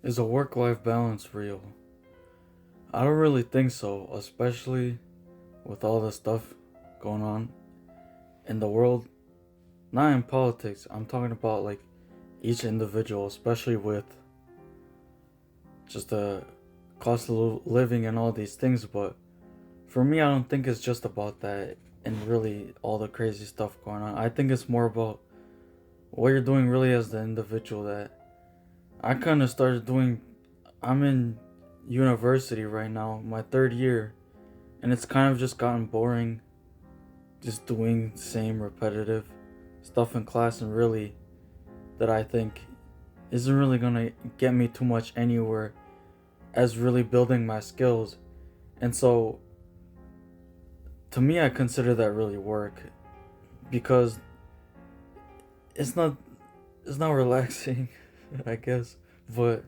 Is a work-life balance real? I don't really think so, especially with all the stuff going on in the world. Not in politics, I'm talking about like each individual, especially with just the cost of living and all these things. But for me, I don't think it's just about that and really all the crazy stuff going on. I think it's more about what you're doing really as the individual that I kind of started doing. I'm in university right now, my third year, and it's kind of just gotten boring just doing the same repetitive stuff in class, and really that I think isn't really gonna get me too much anywhere as really building my skills. And so to me, I consider that really work because it's not it's not relaxing, I guess. But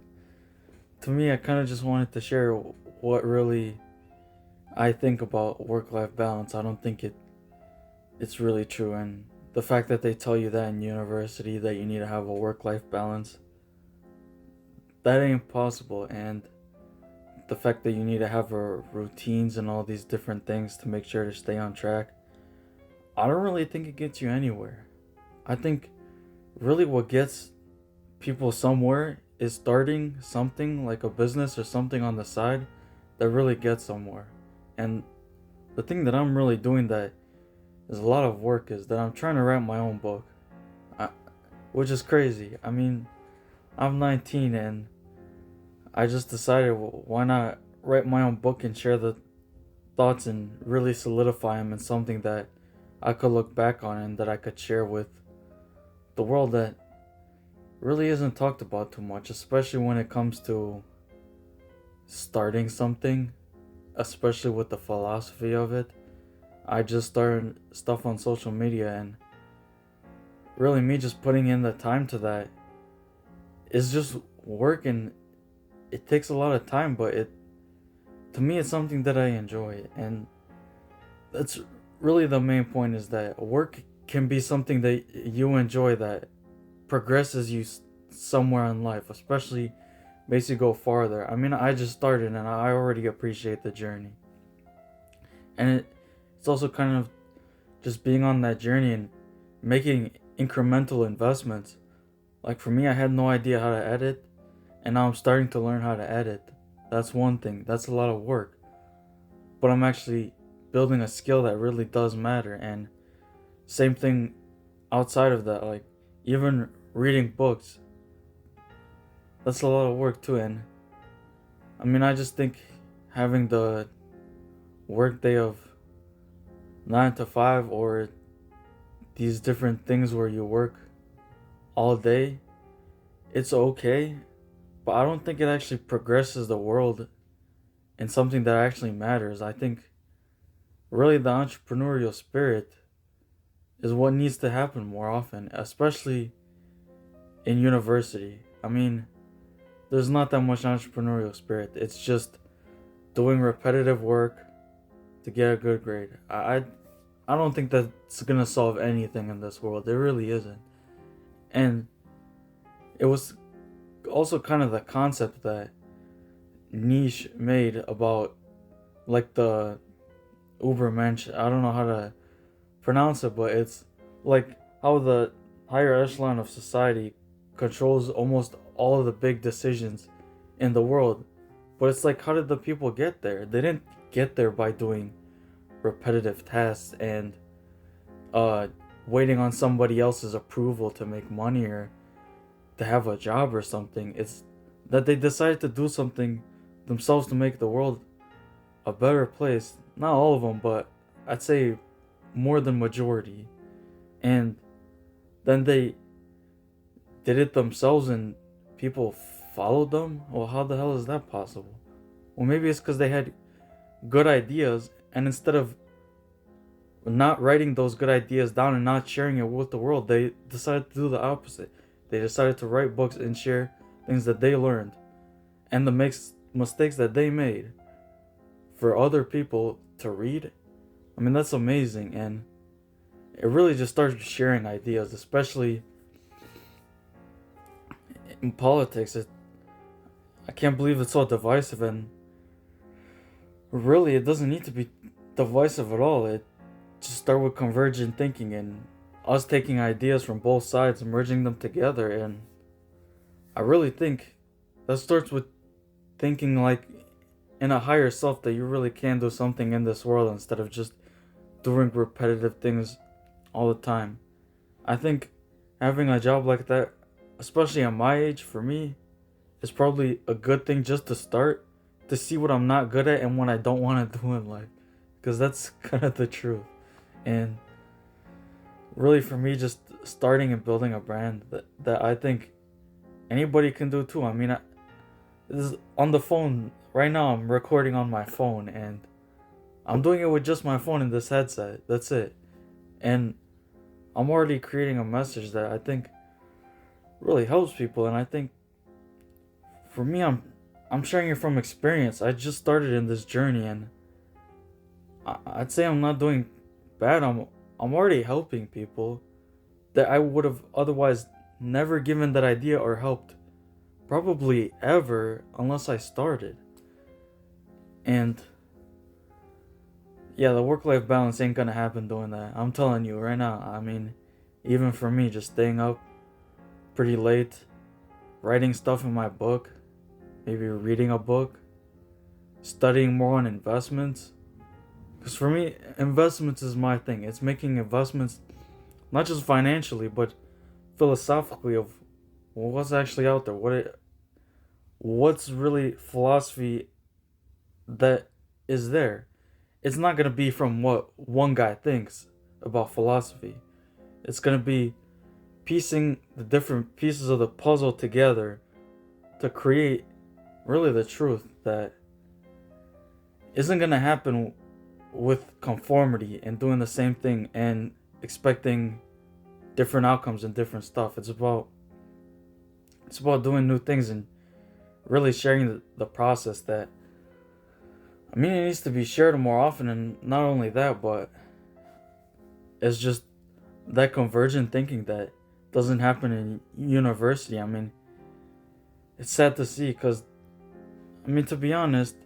to me, I kind of just wanted to share what really I think about work-life balance. I don't think it's really true, and the fact that they tell you that in university that you need to have a work-life balance, that ain't possible. And the fact that you need to have routines and all these different things to make sure to stay on track, I don't really think it gets you anywhere. I think really what gets people somewhere is starting something like a business or something on the side that really gets somewhere. And the thing that I'm really doing that is a lot of work is that I'm trying to write my own book, I, which is crazy. I mean, I'm 19 and I just decided, well, why not write my own book and share the thoughts and really solidify them in something that I could look back on and that I could share with the world that really isn't talked about too much, especially when it comes to starting something, especially with the philosophy of it. I just started stuff on social media, and really me just putting in the time to that is just work, and it takes a lot of time, but it to me it's something that I enjoy. And that's really the main point, is that work can be something that you enjoy that progresses you somewhere in life, especially makes you go farther. I mean, I just started and I already appreciate the journey. And it's also kind of just being on that journey and making incremental investments. Like for me, I had no idea how to edit, and now I'm starting to learn how to edit. That's one thing. That's a lot of work. But I'm actually building a skill that really does matter. And same thing outside of that, like even reading books, that's a lot of work too. And I mean, I just think having the work day of 9 to 5, or these different things where you work all day, it's okay, but I don't think it actually progresses the world in something that actually matters. I think really the entrepreneurial spirit is what needs to happen more often, especially in university. I mean, there's not that much entrepreneurial spirit. It's just doing repetitive work to get a good grade. I don't think that's gonna solve anything in this world. It really isn't. And it was also kind of the concept that Niche made about like the Ubermensch. I don't know how to pronounce it, but it's like how the higher echelon of society controls almost all of the big decisions in the world. But it's like, how did the people get there? They didn't get there by doing repetitive tasks and uh, waiting on somebody else's approval to make money or to have a job or something. It's that they decided to do something themselves to make the world a better place. Not all of them, but I'd say more than majority. And then they did it themselves and people followed them? Well, how the hell is that possible? Well, maybe it's because they had good ideas, and instead of not writing those good ideas down and not sharing it with the world, they decided to do the opposite. They decided to write books and share things that they learned and the mistakes that they made for other people to read. I mean, that's amazing. And it really just started sharing ideas, especially in politics. I can't believe it's so divisive, and really, it doesn't need to be divisive at all. It just start with convergent thinking and us taking ideas from both sides and merging them together. And I really think that starts with thinking like in a higher self that you really can do something in this world instead of just doing repetitive things all the time. I think having a job like that, especially at my age, for me, is probably a good thing just to start, to see what I'm not good at and what I don't want to do in life. Because that's kind of the truth. And really, for me, just starting and building a brand that I think anybody can do too. I mean, this is on the phone right now. I'm recording on my phone and I'm doing it with just my phone and this headset. That's it. And I'm already creating a message that I think really helps people. And I think for me, I'm sharing it from experience. I just started in this journey, and I'd say I'm not doing bad. I'm already helping people that I would have otherwise never given that idea or helped probably ever unless I started. And yeah, the work-life balance ain't gonna happen doing that. I'm telling you right now. I mean, even for me, just staying up pretty late, writing stuff in my book, maybe reading a book, studying more on investments. Because for me, investments is my thing. It's making investments, not just financially, but philosophically of what's actually out there. What's really philosophy that is there. It's not going to be from what one guy thinks about philosophy. It's going to be piecing the different pieces of the puzzle together to create really the truth that isn't going to happen with conformity and doing the same thing and expecting different outcomes and different stuff. It's about doing new things and really sharing the process that, I mean, it needs to be shared more often. And not only that, but it's just that convergent thinking that doesn't happen in university. I mean, it's sad to see because, I mean, to be honest,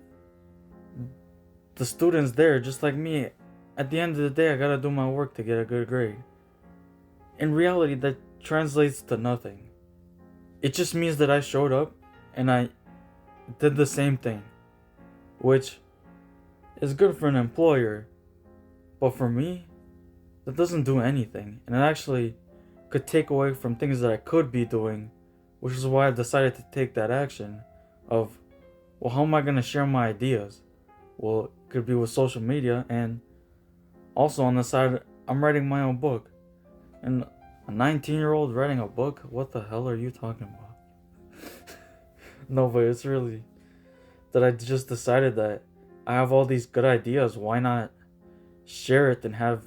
the students there, just like me, at the end of the day, I gotta do my work to get a good grade. In reality, that translates to nothing. It just means that I showed up and I did the same thing, which is good for an employer, but for me, that doesn't do anything, and it actually could take away from things that I could be doing, which is why I decided to take that action of, well, how am I gonna share my ideas? Well, it could be with social media, and also on the side, I'm writing my own book. And a 19-year-old writing a book? What the hell are you talking about? No, but it's really that I just decided that I have all these good ideas. Why not share it and have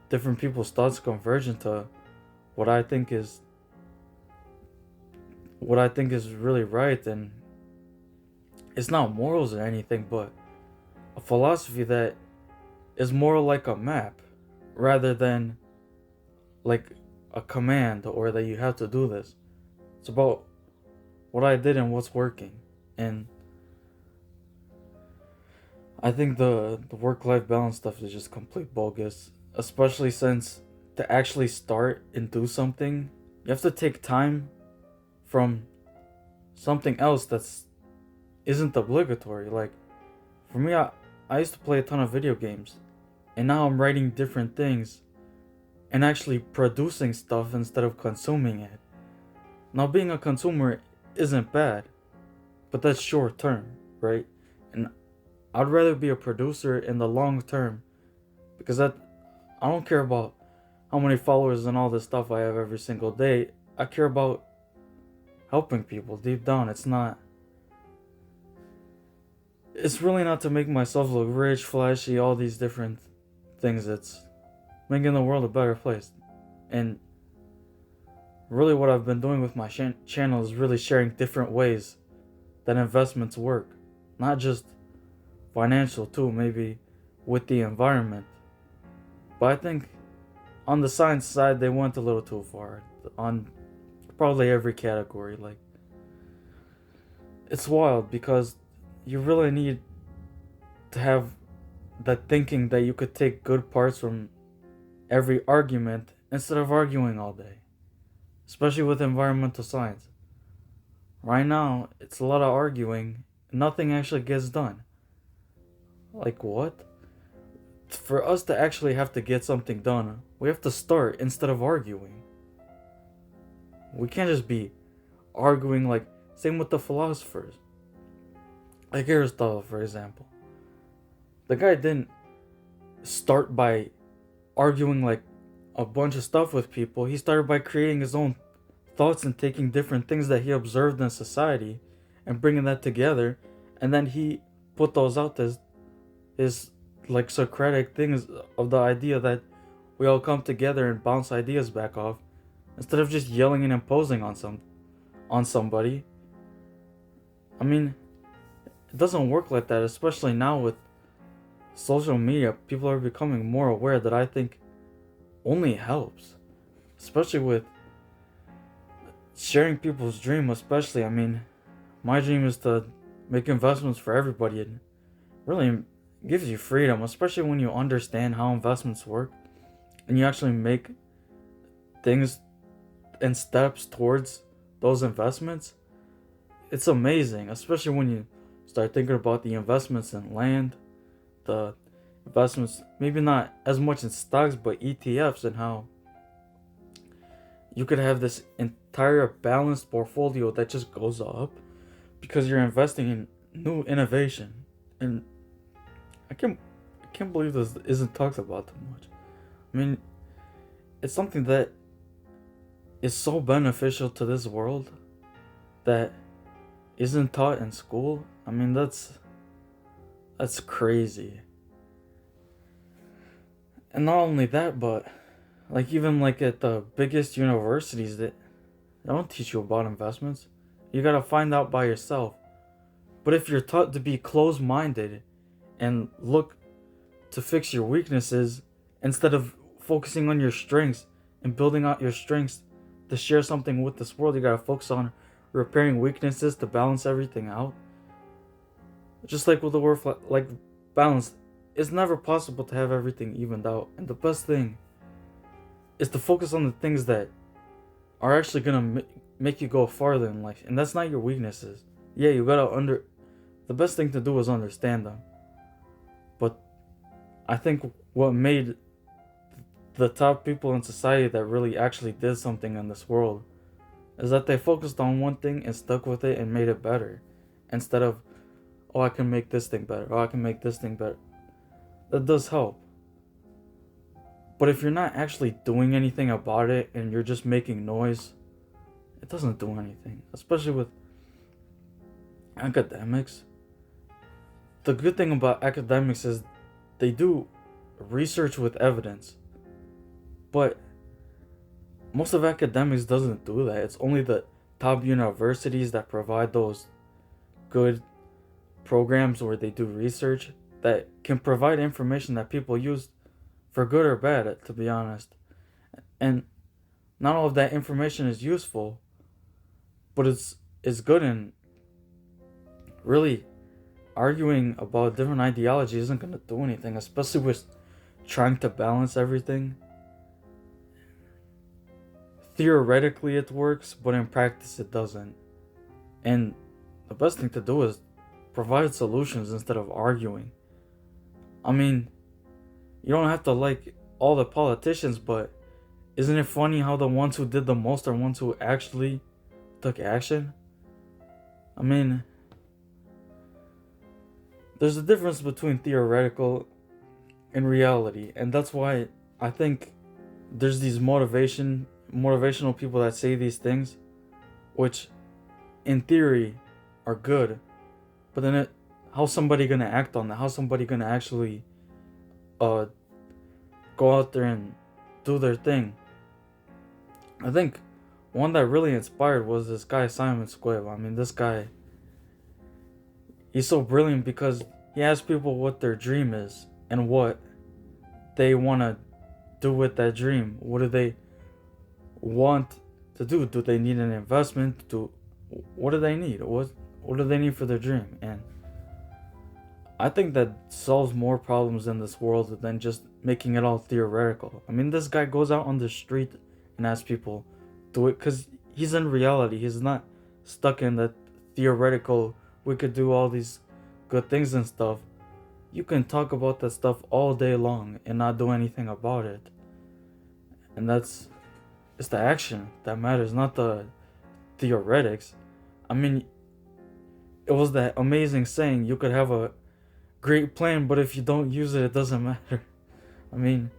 different people's thoughts converge into what I think is really right? And it's not morals or anything, but a philosophy that is more like a map rather than like a command or that you have to do this. It's about what I did and what's working. And I think the work-life balance stuff is just complete bogus, especially since to actually start and do something, you have to take time from something else that's isn't obligatory. Like for me, I used to play a ton of video games, and now I'm writing different things and actually producing stuff instead of consuming it. Now, being a consumer isn't bad, but that's short term, right? And I'd rather be a producer in the long term because I don't care about how many followers and all this stuff I have every single day. I care about helping people deep down. It's really not to make myself look rich, flashy, all these different things. It's making the world a better place. And really what I've been doing with my channel is really sharing different ways that investments work. Not just financial too, maybe with the environment. But I think on the science side, they went a little too far. On probably every category. Like, it's wild because you really need to have that thinking that you could take good parts from every argument instead of arguing all day, especially with environmental science. Right now, it's a lot of arguing, nothing actually gets done. Like, what? For us to actually have to get something done, we have to start instead of arguing. We can't just be arguing, like, same with the philosophers. Like Aristotle, for example. The guy didn't start by arguing like a bunch of stuff with people. He started by creating his own thoughts and taking different things that he observed in society and bringing that together, and then he put those out as his like Socratic things of the idea that we all come together and bounce ideas back off instead of just yelling and imposing on somebody. I mean, it doesn't work like that, especially now with social media. People are becoming more aware that I think only helps, especially with sharing people's dream. Especially, I mean, my dream is to make investments for everybody. It really gives you freedom, especially when you understand how investments work and you actually make things and steps towards those investments. It's amazing, especially when you start thinking about the investments in land, the investments, maybe not as much in stocks, but ETFs, and how you could have this entire balanced portfolio that just goes up because you're investing in new innovation. And I can't believe this isn't talked about too much. I mean, it's something that is so beneficial to this world that isn't taught in school. I mean, that's crazy. And not only that, but like even like at the biggest universities, that they don't teach you about investments. You gotta find out by yourself. But if you're taught to be closed-minded and look to fix your weaknesses instead of focusing on your strengths and building out your strengths to share something with this world, you gotta focus on repairing weaknesses to balance everything out. Just like with the word like balance, it's never possible to have everything evened out. And the best thing is to focus on the things that are actually gonna make you go farther in life, and that's not your weaknesses. Yeah, you gotta the best thing to do is understand them. But I think what made the top people in society that really actually did something in this world is that they focused on one thing and stuck with it and made it better, instead of, oh, I can make this thing better, oh, I can make this thing better. That does help. But if you're not actually doing anything about it and you're just making noise, it doesn't do anything. Especially with academics. The good thing about academics is they do research with evidence. But most of academics doesn't do that. It's only the top universities that provide those good programs where they do research that can provide information that people use for good or bad, to be honest. And not all of that information is useful, but it's good. And really arguing about different ideologies isn't going to do anything, especially with trying to balance everything. Theoretically it works, but in practice it doesn't. And the best thing to do is provide solutions instead of arguing. I mean, you don't have to like all the politicians, but isn't it funny how the ones who did the most are ones who actually took action? I mean, there's a difference between theoretical and reality, and that's why I think there's these motivational people that say these things, which in theory are good, but then how's somebody gonna act on that? How's somebody gonna actually go out there and do their thing? I think one that really inspired was this guy Simon Squibb. I mean, this guy, he's so brilliant because he asks people what their dream is and what they want to do with that dream. What do they want to do? Do they need an investment? What do they need? What do they need for their dream? And I think that solves more problems in this world than just making it all theoretical. I mean, this guy goes out on the street and asks people do it because he's in reality. He's not stuck in that theoretical, we could do all these good things and stuff. You can talk about that stuff all day long and not do anything about it. And it's the action that matters, not the theoretics. I mean, it was that amazing saying, you could have a great plan, but if you don't use it, it doesn't matter. I mean,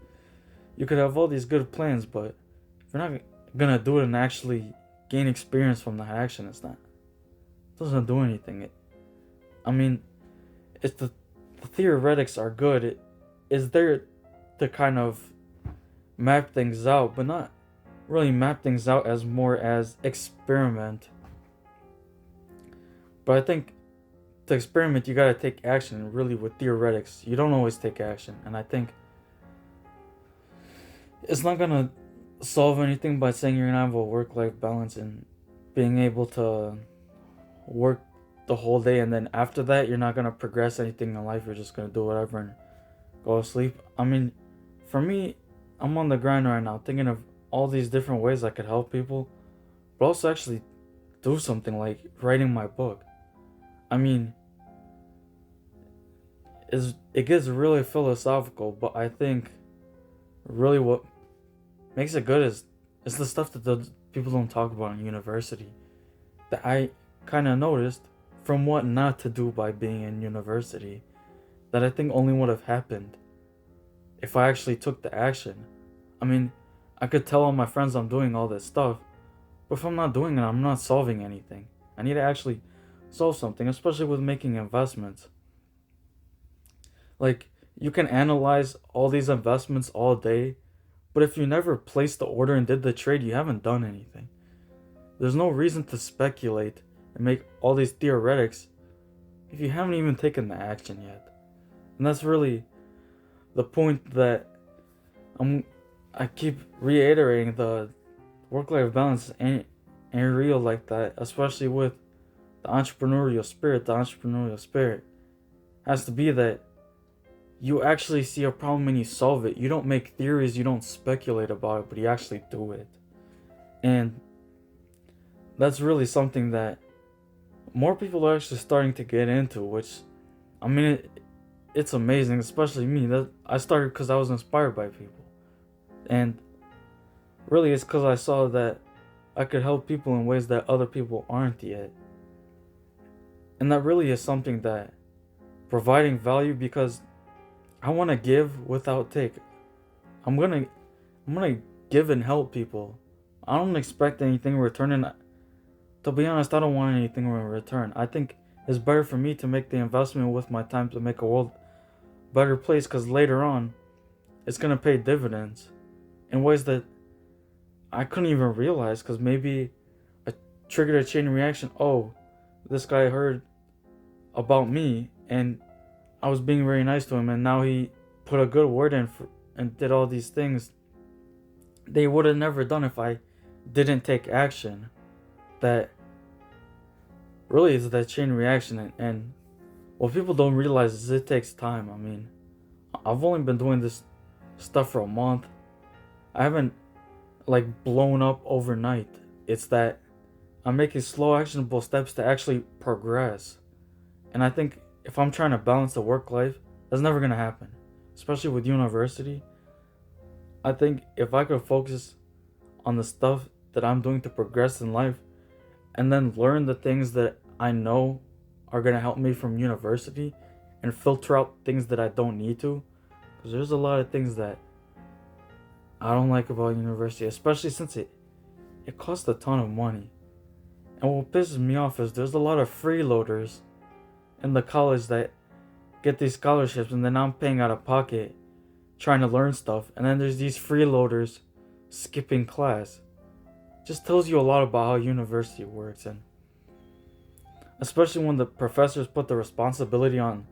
you could have all these good plans, but if you're not gonna do it and actually gain experience from the action, it doesn't do anything. I mean, it's the theoretics are good. It is there to kind of map things out, but not really map things out as more as experiment. But I think to experiment, you gotta take action. Really, with theoretics, you don't always take action, and I think it's not gonna solve anything by saying you're gonna have a work-life balance and being able to work the whole day, and then after that, you're not gonna progress anything in life. You're just gonna do whatever and go to sleep. I mean, for me, I'm on the grind right now, thinking of all these different ways I could help people, but also actually do something like writing my book. I mean, it gets really philosophical, but I think really what makes it good is the stuff that the people don't talk about in university, that I kind of noticed from what not to do by being in university, that I think only would have happened if I actually took the action. I mean, I could tell all my friends I'm doing all this stuff, but if I'm not doing it, I'm not solving anything. I need to actually solve something, especially with making investments. Like, you can analyze all these investments all day, but if you never placed the order and did the trade, you haven't done anything. There's no reason to speculate and make all these theoretics if you haven't even taken the action yet. And that's really the point that I keep reiterating. The work-life balance ain't real like that, especially with the entrepreneurial spirit. The entrepreneurial spirit has to be that you actually see a problem and you solve it. You don't make theories, you don't speculate about it, but you actually do it. And that's really something that more people are actually starting to get into, which, I mean, it's amazing, especially me. That I started because I was inspired by people. And really, it's because I saw that I could help people in ways that other people aren't yet. And that really is something that providing value, because I want to give without take. I'm gonna give and help people. I don't expect anything in return, and to be honest, I don't want anything in return. I think it's better for me to make the investment with my time to make a world better place, because later on, it's gonna pay dividends in ways that I couldn't even realize, because maybe I triggered a chain reaction. Oh, this guy heard about me and I was being very nice to him, and now he put a good word in and did all these things they would have never done if I didn't take action. That really is that chain reaction, and what people don't realize is it takes time. I mean, I've only been doing this stuff for a month. I haven't blown up overnight. It's that I'm making slow, actionable steps to actually progress. And I think if I'm trying to balance the work life, that's never gonna happen. Especially with university. I think if I could focus on the stuff that I'm doing to progress in life, and then learn the things that I know are gonna help me from university, and filter out things that I don't need to, because there's a lot of things that I don't like about university, especially since it costs a ton of money. And what pisses me off is there's a lot of freeloaders in the college that get these scholarships, and then I'm paying out of pocket trying to learn stuff, and then there's these freeloaders skipping class. Just tells you a lot about how university works, and especially when the professors put the responsibility on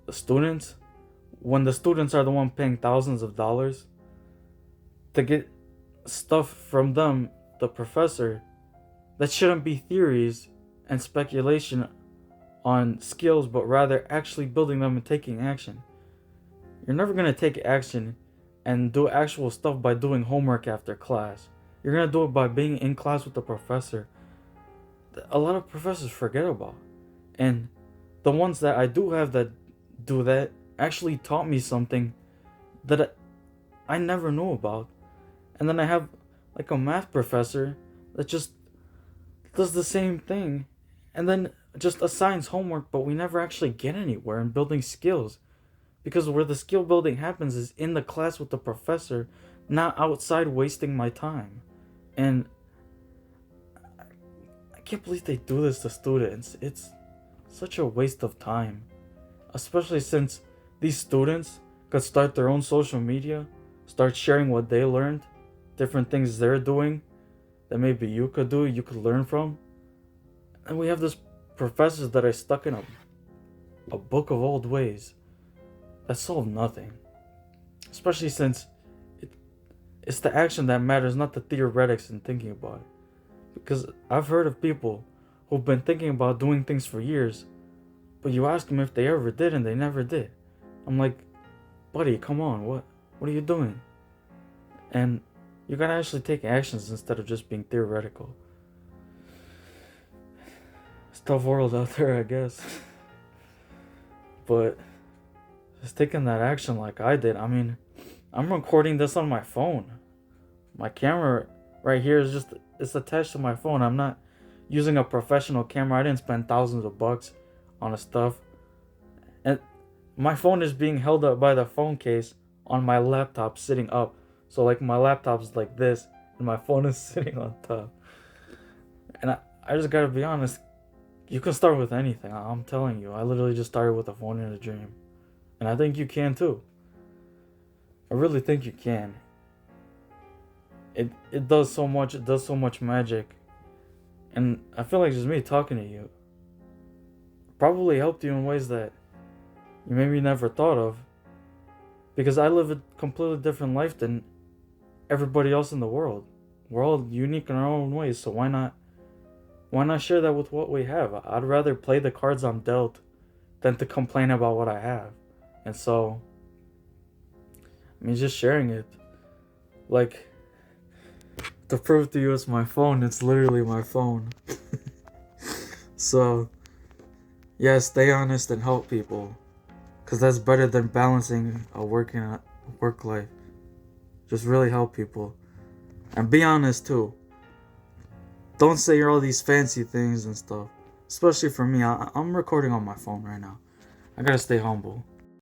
the students, when the students are the one paying thousands of dollars to get stuff from them, the professor, that shouldn't be theories and speculation on skills, but rather actually building them and taking action. You're never going to take action and do actual stuff by doing homework after class. You're going to do it by being in class with the professor. A lot of professors forget about. And the ones that I do have that do that actually taught me something that I never knew about. And then I have like a math professor that just does the same thing and then just assigns homework, but we never actually get anywhere in building skills. Because where the skill building happens is in the class with the professor, not outside wasting my time. And I can't believe they do this to students. It's such a waste of time. Especially since these students could start their own social media, start sharing what they learned, different things they're doing that maybe you could do, you could learn from. And we have this professors that are stuck in a book of old ways that solve nothing. Especially since it's the action that matters, not the theoretics and thinking about it. Because I've heard of people who've been thinking about doing things for years, but you ask them if they ever did and they never did. I'm like, buddy, come on, what are you doing? And you gotta actually take actions instead of just being theoretical. It's a tough world out there, I guess. But just taking that action like I did. I mean, I'm recording this on my phone. My camera right here it's attached to my phone. I'm not using a professional camera. I didn't spend thousands of bucks on the stuff. And my phone is being held up by the phone case on my laptop sitting up. So like my laptop's like this and my phone is sitting on top. And I just gotta be honest, you can start with anything. I'm telling you, I literally just started with a phone in a dream. And I think you can too. I really think you can. It does so much. It does so much magic. And I feel like just me talking to you probably helped you in ways that you maybe never thought of. Because I live a completely different life than everybody else in the world. We're all unique in our own ways, so why not share that with what we have? I'd rather play the cards I'm dealt than to complain about what I have. And so, I mean, just sharing it. Like, to prove to you it's my phone, it's literally my phone. So, yeah, stay honest and help people. Because that's better than balancing a work life. Just really help people. And be honest too. Don't say you're all these fancy things and stuff. Especially for me, I'm recording on my phone right now. I gotta stay humble.